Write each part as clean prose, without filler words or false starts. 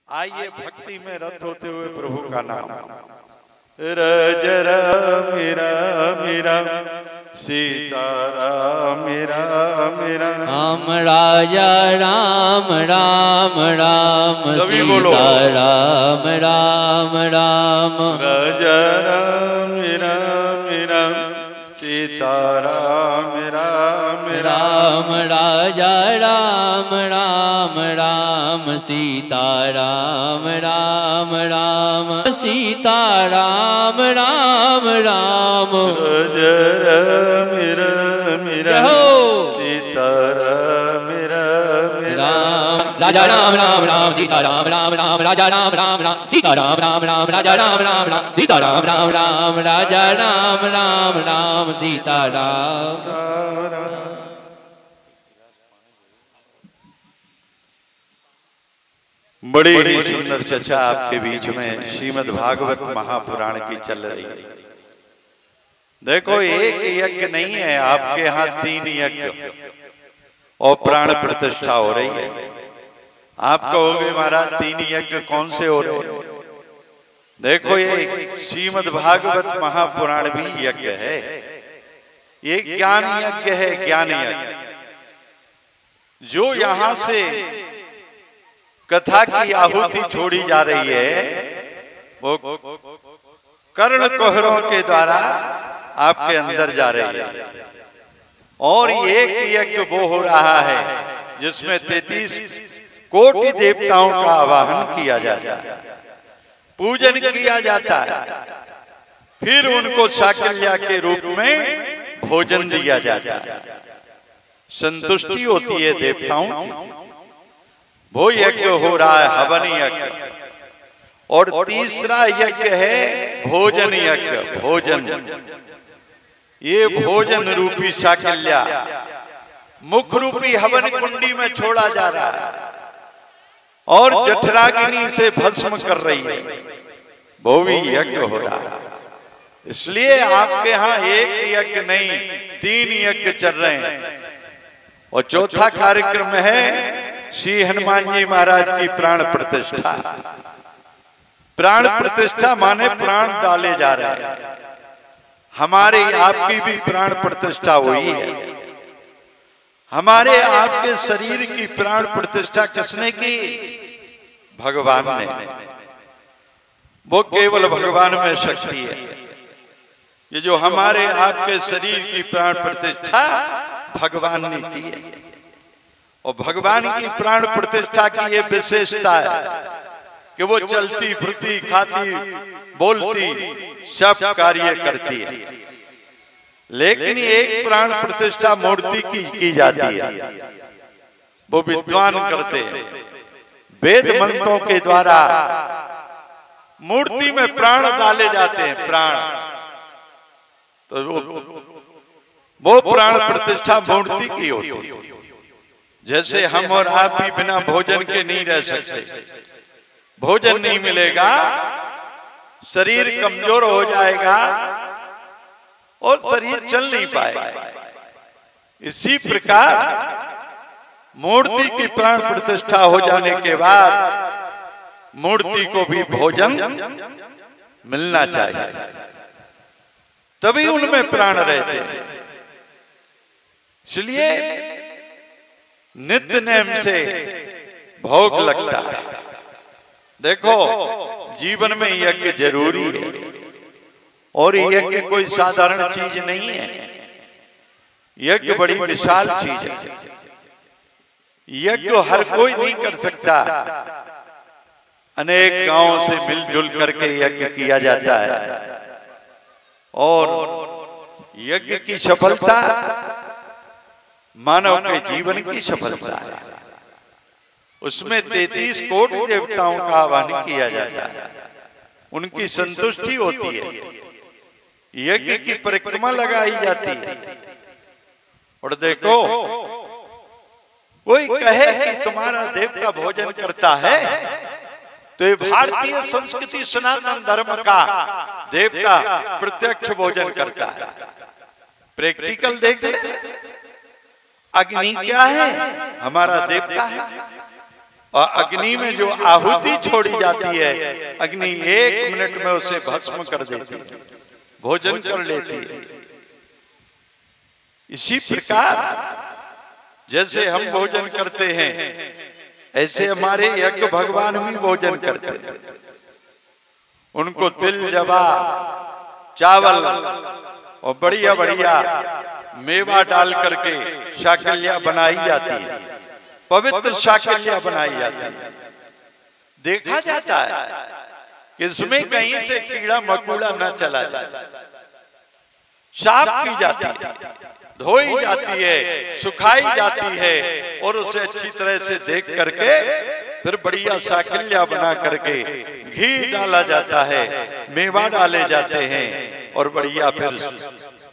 आइए भक्ति में रत होते हुए प्रभु का नाम। रज राम राम राम सीताराम राम राम राजा राम राम राम सीताराम राम राम राजा राम राम राम सीताराम राम राम राजा राम राम राम सीताराम राम राम सीताराम राम राम राजा राम राम राम सीताराम राम राम राजा राम राम राम सीताराम राम राम राजा राम राम राम सीताराम राम राम राजा राम राम राम सीताराम राम राम राजा राम राम राम सीताराम। बड़ी ही सुंदर चर्चा आपके बीच में श्रीमद् भागवत महापुराण की चल रही है। देखो, एक यज्ञ नहीं है, आपके यहाँ 3 यज्ञ और प्राण प्रतिष्ठा हो रही है। आप कहोगे महाराज 3 यज्ञ कौन से हो रहे हैं? देखो, ये श्रीमद् भागवत महापुराण भी यज्ञ है। ये ज्ञान यज्ञ है, ज्ञान यज्ञ। जो यहां से कथा की आहुति छोड़ी जा रही है वो कर्ण कुहरों के द्वारा आपके अंदर जा रही है। और एक यज्ञ वो हो रहा है जिसमें 33 कोटि देवताओं का आवाहन किया जाता है, पूजन किया जाता है, फिर उनको साकल्या के रूप में भोजन दिया जाता है, संतुष्टि होती है देवताओं की। वो यज्ञ हो रहा है हवन यज्ञ। और तीसरा यज्ञ है भोजन यज्ञ। भोजन, ये भोजन रूपी साकल्या मुख रूपी हवन कुंडी में छोड़ा जा रहा है और जठराग्नि से भस्म कर रही है, वो भी यज्ञ हो रहा है। इसलिए आपके यहाँ एक यज्ञ नहीं 3 यज्ञ चल रहे हैं। और चौथा कार्यक्रम है श्री हनुमान जी महाराज की प्राण प्रतिष्ठा। प्राण प्रतिष्ठा माने प्राण डाले जा रहे हैं। हमारे आपकी भी प्राण प्रतिष्ठा हुई है। हमारे आपके शरीर की प्राण प्रतिष्ठा किसने की? भगवान ने। वो केवल भगवान में शक्ति है। ये जो हमारे आपके शरीर की प्राण प्रतिष्ठा भगवान ने की है। और भगवान की प्राण प्रतिष्ठा की ये विशेषता है कि वो चलती फिरती खाती बोलती सब कार्य करती है। लेकिन एक प्राण प्रतिष्ठा मूर्ति की जाती है, वो विद्वान करते हैं। वेद मंत्रों के द्वारा मूर्ति में प्राण डाले जाते हैं। प्राण तो वो प्राण प्रतिष्ठा मूर्ति की होती है। जैसे हम और आप भी बिना भोजन के नहीं रह सकते। भोजन नहीं मिलेगा, शरीर कमजोर हो जाएगा और शरीर चल नहीं पाएगा। इसी प्रकार मूर्ति की प्राण प्रतिष्ठा हो जाने के बाद मूर्ति को भी भोजन मिलना चाहिए, तभी उनमें प्राण रहते हैं। इसलिए नित्य नेम से भोग लगता है। देखो, जीवन में यज्ञ जरूरी है और यज्ञ कोई साधारण चीज नहीं है। यज्ञ बड़ी विशाल चीज है। यज्ञ हर कोई नहीं कर सकता। अनेक गांवों से मिलजुल करके यज्ञ किया जाता है और यज्ञ की सफलता मानव के जीवन की सफलता है। उसमें 33 कोटि देवताओं का आह्वान किया जाता है, उनकी संतुष्टि होती है, यज्ञ की परिक्रमा लगाई जाती है। और देखो, कोई कहे कि तुम्हारा देवता भोजन करता है, तो ये भारतीय संस्कृति सनातन धर्म का देवता प्रत्यक्ष भोजन करता है। प्रैक्टिकल देख ले, अग्नि क्या है? हमारा देवता है। और अग्नि में जो आहुति छोड़ी जाती है, अग्नि 1 मिनट में उसे भस्म कर देती है, भोजन कर लेती है। इसी प्रकार जैसे हम भोजन करते हैं, ऐसे हमारे यज्ञ भगवान भी भोजन करते हैं। उनको तिल, जवा, चावल और बढ़िया बढ़िया मेवा डाल करके शाकल्या बनाई जाती है, पवित्र शाकल्या बनाई जाती है। देखा जाता है कि इसमें कहीं से कीड़ा मकोड़ा न चला जाए, साफ की जाती है, धोई जाती है, सुखाई जाती है और उसे अच्छी तरह से देख करके फिर बढ़िया शाकल्या बना करके घी डाला जाता है, मेवा डाले जाते हैं और बढ़िया फिर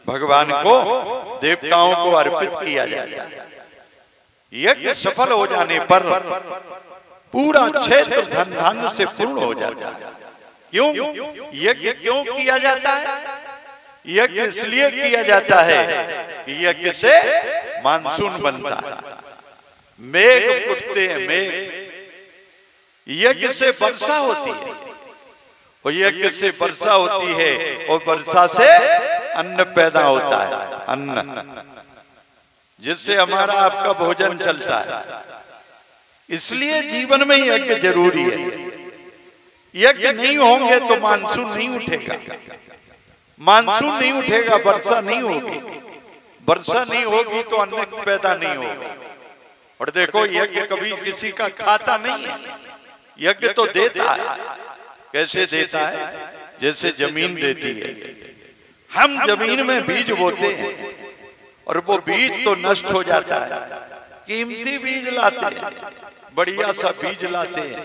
भगवान को, देवताओं को अर्पित किया जाता है। यज्ञ सफल हो जाने पर पूरा क्षेत्र धन धान्य से पूर्ण हो जाता है। क्यों यज्ञ क्यों किया जाता है? यज्ञ इसलिए किया जाता है कि यज्ञ से मानसून बनता है, मेघ उठते हैं, मेघ यज्ञ से वर्षा होती है और यज्ञ से वर्षा होती है और वर्षा से अन्न पैदा होता है, अन्न जिससे हमारा आपका भोजन चलता है। इसलिए जीवन में यज्ञ जरूरी है। यज्ञ नहीं होंगे तो मानसून नहीं उठेगा, मानसून नहीं उठेगा, वर्षा नहीं होगी, वर्षा नहीं होगी तो अन्न पैदा नहीं होगा। और देखो यज्ञ कभी किसी का खाता नहीं है, यज्ञ तो देता है। कैसे देता है? जैसे जमीन देती है। हम जमीन में बीज बोते हैं और वो बीज तो नष्ट हो जाता है, कीमती बीज लाते हैं, बढ़िया सा बीज लाते हैं,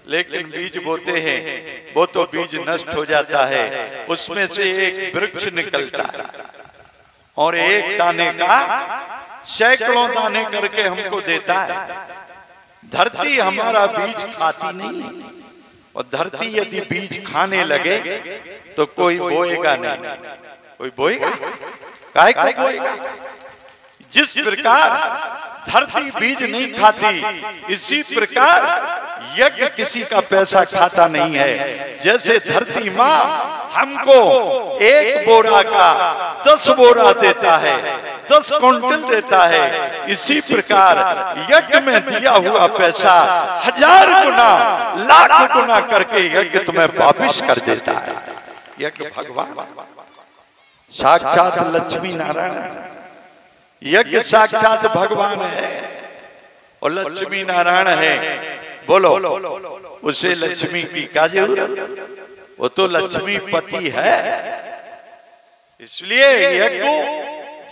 लेकिन बीज बोते हैं वो तो बीज नष्ट हो जाता है, उसमें से एक वृक्ष निकलता है और एक दाने का सैकड़ों दाने करके हमको देता है। धरती हमारा बीज खाती नहीं, और धरती यदि बीज खाने लगे तो कोई बोएगा नहीं। कोई बोएगा? काहे को बोएगा? जिस प्रकार धरती बीज नहीं खाती, इसी प्रकार यज्ञ किसी का पैसा खाता नहीं है। जैसे धरती माँ हमको 1 बोरा का 10 बोरा देता है, 10 क्विंटल देता है, इसी प्रकार यज्ञ में दिया हुआ पैसा 1000 गुना, लाख गुना करके यज्ञ तुम्हें वापिस कर देता है। यज्ञ भगवान साक्षात लक्ष्मी नारायण, यज्ञ साक्षात भगवान है और लक्ष्मी नारायण है। बोलो उसे लक्ष्मी की क्या जरूरत? वो तो लक्ष्मी पति है। इसलिए यज्ञ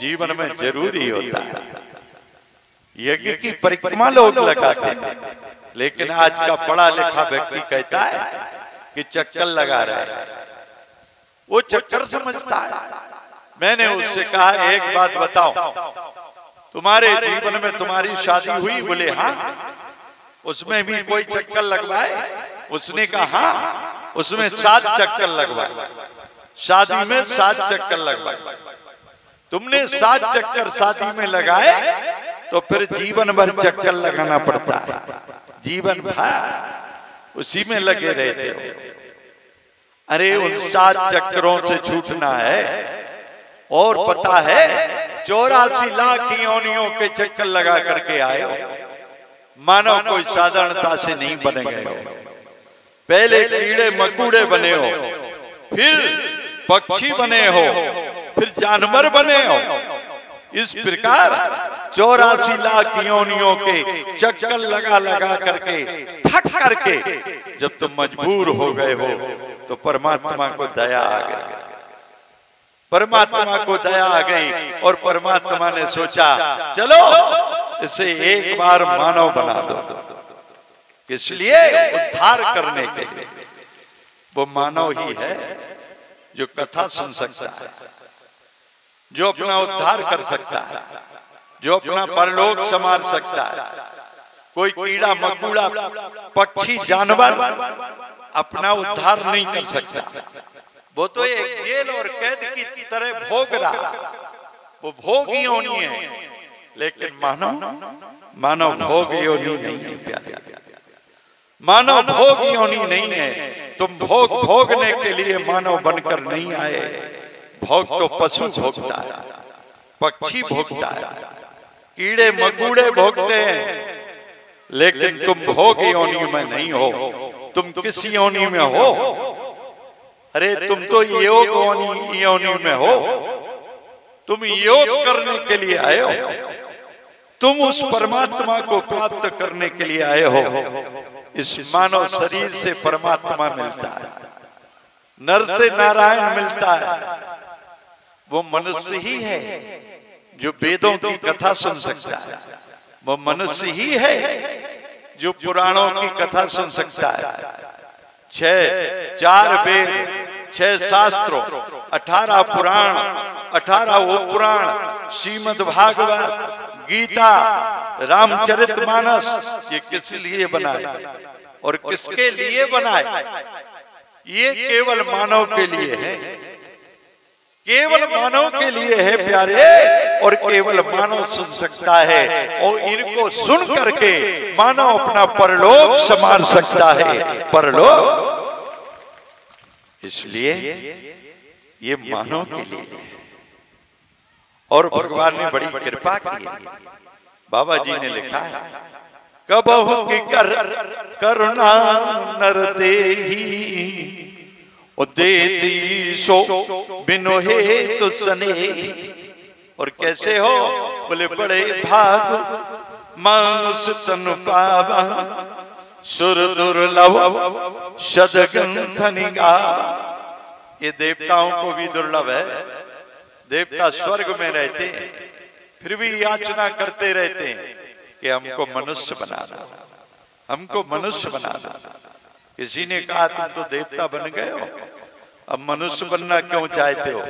जीवन में जरूरी होता है। यज्ञ की परिक्रमा लोग लगाते हैं, लेकिन आज का पढ़ा लिखा व्यक्ति कहता है कि चक्कर लगा रहा है, वो चक्कर समझता है। मैंने उससे कहा एक बात बताओ, तुम्हारे जीवन में तुम्हारी शादी हुई? बोले हाँ। उसमें भी कोई चक्कर लगवाए? उसने कहा हाँ, उसमें 7 चक्कर लगवाए, शादी में 7 चक्कर लगवाए। तुमने 7 चक्कर शादी में लगाए तो फिर जीवन भर चक्कर लगाना पड़ता है, जीवन भर उसी में लगे रहते हो। अरे उन 7 चक्करों से छूटना है। और पता है 84 लाख योनियों के चक्कर लगा करके आए हो, मानो कोई साधारणता से नहीं बने गए हो। पहले कीड़े मकोड़े बने हो, फिर पक्षी बने हो, फिर जानवर बने हो। इस प्रकार 84 लाख योनियों के चक्कर लगा लगा करके थक करके जब तुम मजबूर हो गए हो तो परमात्मा को दया आ गई। परमात्मा को दया आ गई और परमात्मा ने सोचा चलो इसे एक बार मानव बना दो। इसलिए उद्धार करने के लिए वो मानव ही है जो कथा सुन सकता है, जो अपना उद्धार कर सकता है, जो अपना परलोक संवार सकता है। कोई कीड़ा मकोड़ा पक्षी जानवर अपना उद्धार नहीं कर सकता। वो तो एक जेल और कैद की तरह भोग रहा, वो भोग योनि है, लेकिन मानव भोग योनि नहीं है प्यारे। मानव भोग योनि नहीं है। तुम भोग भोगने के लिए मानव बनकर नहीं आए। भोग तो पशु भोगता है, पक्षी भोगता है, कीड़े मकोड़े भोगते हैं, लेकिन तुम भोग योनि में नहीं हो। तुम किस योनि में हो? अरे तुम तो योग योनि में हो। तुम योग करने के लिए आए हो। तुम उस परमात्मा को प्राप्त करने के लिए आए हो। इस मानव शरीर से परमात्मा मिलता है, नर से नारायण मिलता है। वो मनुष्य ही है जो वेदों की कथा सुन सकता है। वो मनुष्य ही है जो पुराणों की कथा सुन सकता है। 4 वेद, 6 शास्त्रों, 18 पुराण, 18 उपपुराण, श्रीमद् भागवत, गीता, रामचरितमानस, ये किस लिए बनाए और किसके लिए बनाए? ये केवल मानव के लिए है, केवल मानव के लिए है प्यारे। और केवल मानव सुन सकता है और इनको सुन करके मानव अपना परलोक संवार सकता है। परलोक, इसलिए ये मानव के लिए है। और भगवान ने बड़ी कृपा की है। बाबा जी ने लिखा है, कबहु की करुणा नर देही, देती सो बिनु हेतु सने। और कैसे हो? बोले बड़े भाग मानुष तनु पावा, सुर दुर्लभ सदगंधनि गावा। ये देवताओं को भी दुर्लभ है। देवता स्वर्ग में रहते हैं, फिर भी याचना करते रहते हैं कि हमको मनुष्य बनाना, हमको मनुष्य बनाना। किसी ने कहा तुम तो देवता बन गए हो, अब मनुष्य बनना क्यों चाहते हो?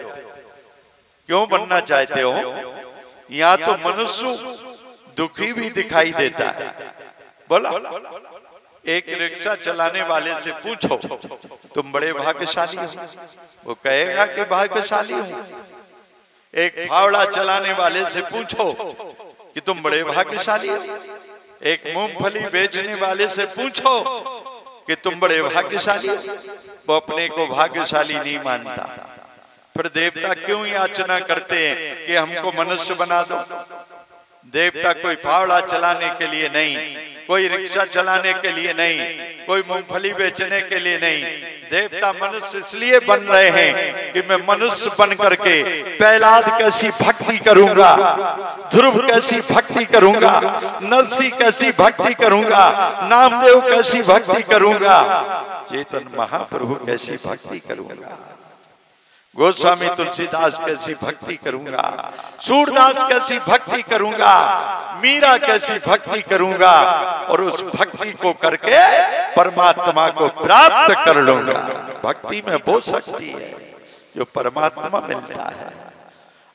क्यों बनना चाहते हो? यहाँ तो मनुष्य दुखी भी दिखाई देता है। बोला, एक रिक्शा चलाने वाले से पूछो तुम बड़े भाग्यशाली हो, वो कहेगा कि भाग्यशाली हूं। एक फावड़ा चलाने वाले से पूछो कि तुम बड़े भाग्यशाली हो। एक मूंगफली बेचने वाले से पूछो कि तुम बड़े भाग्यशाली हो, वो अपने को भाग्यशाली नहीं मानता। फिर देवता क्यों याचना करते हैं कि हमको मनुष्य बना दो? देवता कोई फावड़ा चलाने के लिए नहीं, कोई रिक्शा चलाने के लिए नहीं, कोई मूंगफली बेचने के लिए नहीं। देवता मनुष्य इसलिए बन रहे हैं कि मैं मनुष्य बन करके प्रहलाद कैसी भक्ति करूंगा, ध्रुव कैसी भक्ति करूंगा, नरसी कैसी भक्ति करूंगा, नामदेव कैसी भक्ति करूंगा, चेतन महाप्रभु कैसी भक्ति करूंगा, गोस्वामी तुलसीदास कैसी भक्ति करूंगा, सूरदास कैसी भक्ति करूंगा, मीरा कैसी भक्ति करूंगा, और उस भक्ति को करके परमात्मा को प्राप्त कर लूंगा। भक्ति में वो शक्ति है जो परमात्मा मिलता है।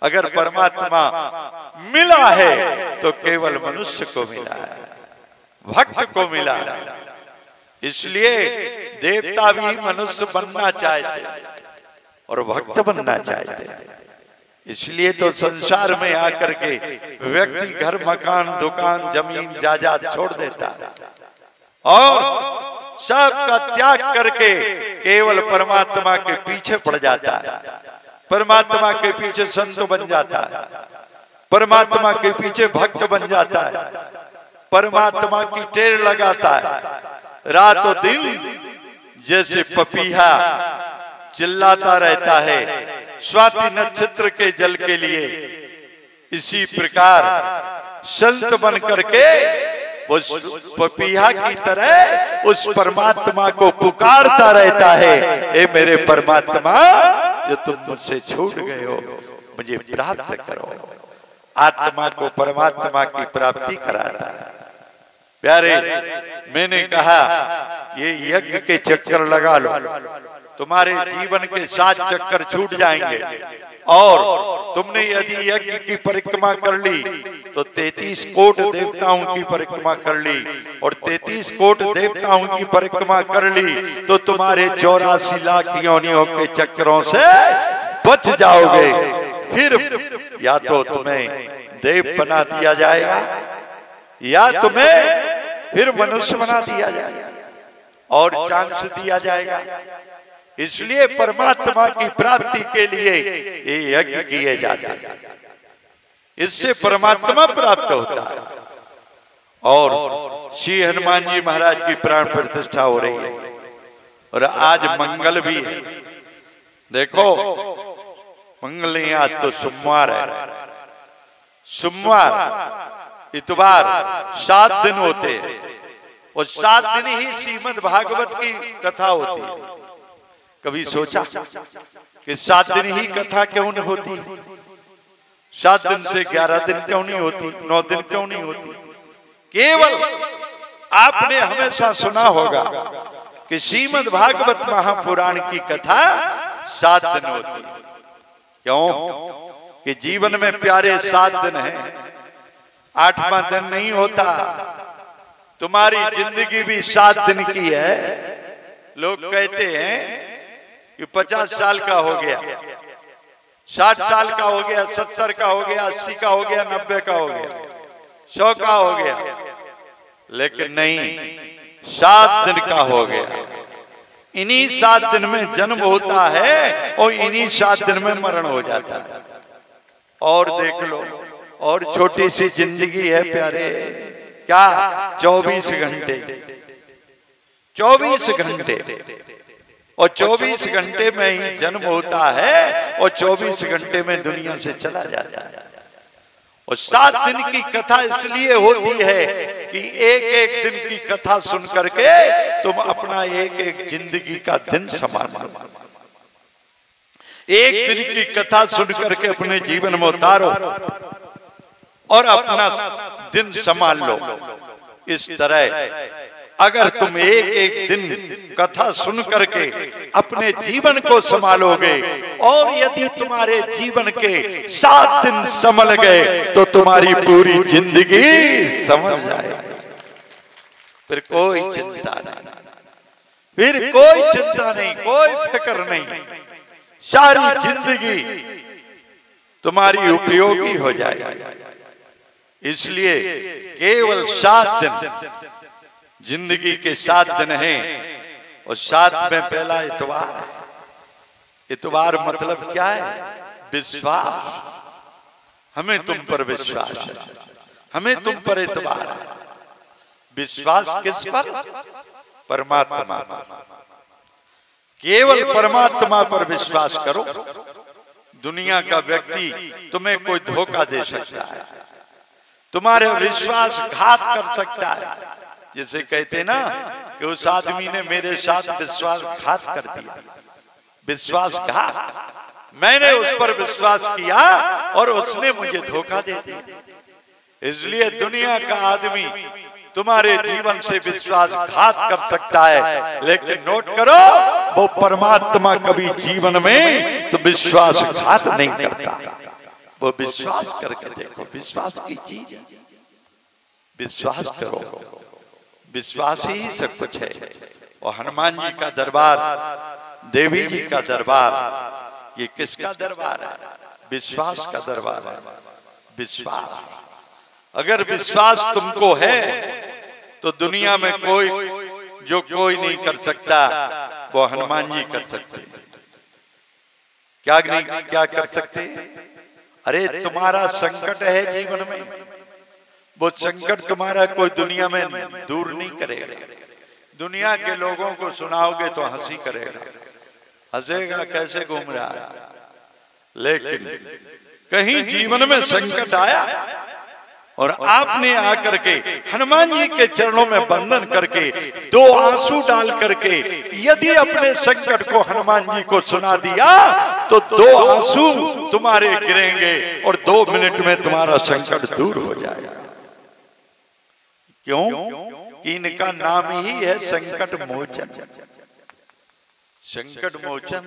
अगर परमात्मा मिला है तो केवल मनुष्य को मिला है, भक्त को मिला है। इसलिए देवता भी मनुष्य बनना चाहते हैं और भक्त बनना चाहते हैं। इसलिए तो संसार में आकर के व्यक्ति घर मकान दुकान जमीन जायदाद छोड़ देता है और सबका त्याग करके केवल परमात्मा के पीछे पड़ जाता है। परमात्मा के पीछे संत बन जाता है, परमात्मा के पीछे भक्त बन जाता है, परमात्मा की टेर लगाता है। रातों दिन जैसे पपीहा चिल्लाता रहता है स्वाति नक्षत्र के जल के लिए, इसी प्रकार संत बन करके उस पपीहा की तरह उस परमात्मा को पुकारता रहता है, ए मेरे परमात्मा जो तुम मुझसे छूट गए हो मुझे प्राप्त करो। आत्मा को परमात्मा की प्राप्ति कराता है। प्यारे, मैंने कहा ये यज्ञ के चक्कर लगा लो, तुम्हारे जीवन के 7 चक्कर छूट जाएंगे। और तुमने यदि यज्ञ की परिक्रमा कर ली तो 33 कोट देवताओं की परिक्रमा कर ली, और 33 कोट देवताओं की परिक्रमा कर ली तो तुम्हारे 84 लाख योनियों के चक्करों से बच जाओगे। फिर या तो तुम्हें देव बना दिया जाएगा या तुम्हें फिर मनुष्य बना दिया जाएगा। और चांस दिया जाएगा। इसलिए परमात्मा की प्राप्ति के लिए ये यज्ञ किए जाते हैं, इससे परमात्मा प्राप्त होता है। और श्री हनुमान जी महाराज की प्राण प्रतिष्ठा हो रही है और आज मंगल भी है। देखो मंगल नहीं, आज तो सोमवार है। सोमवार इतवार 7 दिन होते हैं और 7 दिन ही श्रीमद् भागवत की कथा होती है। कभी सोचा कि 7 दिन ही कथा क्यों नहीं होती? 7 दिन से 11 दिन क्यों नहीं होती? 9 दिन क्यों नहीं होती? केवल आपने हमेशा सुना होगा कि श्रीमद् भागवत महापुराण की कथा 7 दिन होती है। क्यों? कि जीवन में प्यारे 7 दिन हैं, 8वां दिन नहीं होता। तुम्हारी जिंदगी भी 7 दिन की है। लोग कहते हैं कि 50 साल का हो गया, 60 साल का हो गया, 70 का हो गया, 80 का हो गया, 90 का हो गया, 100 का हो गया, लेकिन नहीं, 7 दिन का हो गया। इन्हीं 7 दिन में जन्म होता है और इन्हीं 7 दिन में मरण हो जाता है। और देख लो, और छोटी सी जिंदगी है प्यारे, क्या 24 घंटे, 24 घंटे, और 24 घंटे में ही जन्म होता है और 24 घंटे में दुनिया से चला जाता है। और 7 दिन की कथा इसलिए होती है कि एक एक दिन की कथा सुन करके तुम अपना एक एक जिंदगी का दिन संभालो। एक दिन की कथा सुन करके अपने जीवन में उतारो और अपना दिन संभाल लो। इस तरह अगर तुम एक एक दिन कथा सुन करके अपने जीवन को संभालोगे और यदि तुम्हारे जीवन के 7 दिन संभल गए तो तुम्हारी पूरी जिंदगी संभल जाएगी। फिर कोई चिंता नहीं, फिर कोई चिंता नहीं, कोई फिक्र नहीं। सारी जिंदगी तुम्हारी उपयोगी हो जाएगी। इसलिए केवल 7 दिन जिंदगी के 7 दिन हैं और 7 में पहला इतवार है। इतवार मतलब क्या है? विश्वास। हमें तुम पर विश्वास है, हमें तुम पर इतवार है। विश्वास किस पर? परमात्मा पर। केवल परमात्मा पर विश्वास करो। दुनिया का व्यक्ति तुम्हें कोई धोखा दे सकता है, तुम्हारे विश्वास घात कर सकता है। जिसे कहते ना कि उस आदमी ने मेरे साथ विश्वासघात कर दिया। विश्वासघात, मैंने उस पर विश्वास किया और उसने मुझे धोखा दे दिया। इसलिए दुनिया का आदमी तुम्हारे जीवन से विश्वासघात कर सकता है, लेकिन नोट करो वो परमात्मा कभी जीवन में तो विश्वासघात नहीं करता। वो विश्वास करके देखो, विश्वास की चीज, विश्वास करो। विश्वास ही सब कुछ है। और हनुमान जी का दरबार, देवी जी का दरबार, ये किसका दरबार है? विश्वास का दरबार है। विश्वास, अगर विश्वास तुमको है तो दुनिया में कोई जो कोई नहीं कर सकता वो हनुमान जी कर सकते। क्या नहीं, क्या कर सकते? अरे तुम्हारा संकट है जीवन में, वो संकट तुम्हारा कोई दुनिया में दूर नहीं करेगा। दुनिया के लोगों को सुनाओगे तो हंसी करेगा, हंसेगा कैसे घूम रहा है। लेकिन कहीं जीवन में संकट आया और आपने आकर के हनुमान जी के चरणों में बंधन करके 2 आंसू डाल करके यदि अपने संकट को हनुमान जी को सुना दिया तो 2 आंसू तुम्हारे गिरेंगे और 2 मिनट में तुम्हारा संकट दूर हो जाएगा। क्यों? कि इनका नाम ही है संकट मोचन। संकट मोचन।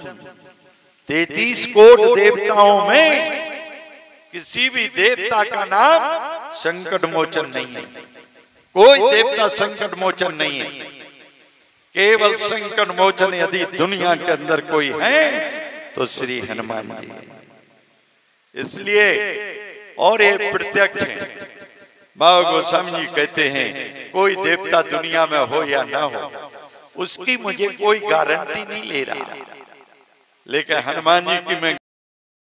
33 करोड़ देवताओं में किसी भी देवता का नाम संकट मोचन नहीं है। कोई देवता संकट मोचन नहीं है। केवल संकट मोचन यदि दुनिया के अंदर कोई है तो श्री हनुमान जी है। इसलिए और ये प्रत्यक्ष है। बाबा गोस्वामी जी कहते हैं कोई देवता दुनिया में हो या ना हो, उसकी मुझे कोई गारंटी नहीं ले रहा, लेकिन हनुमान जी की मैं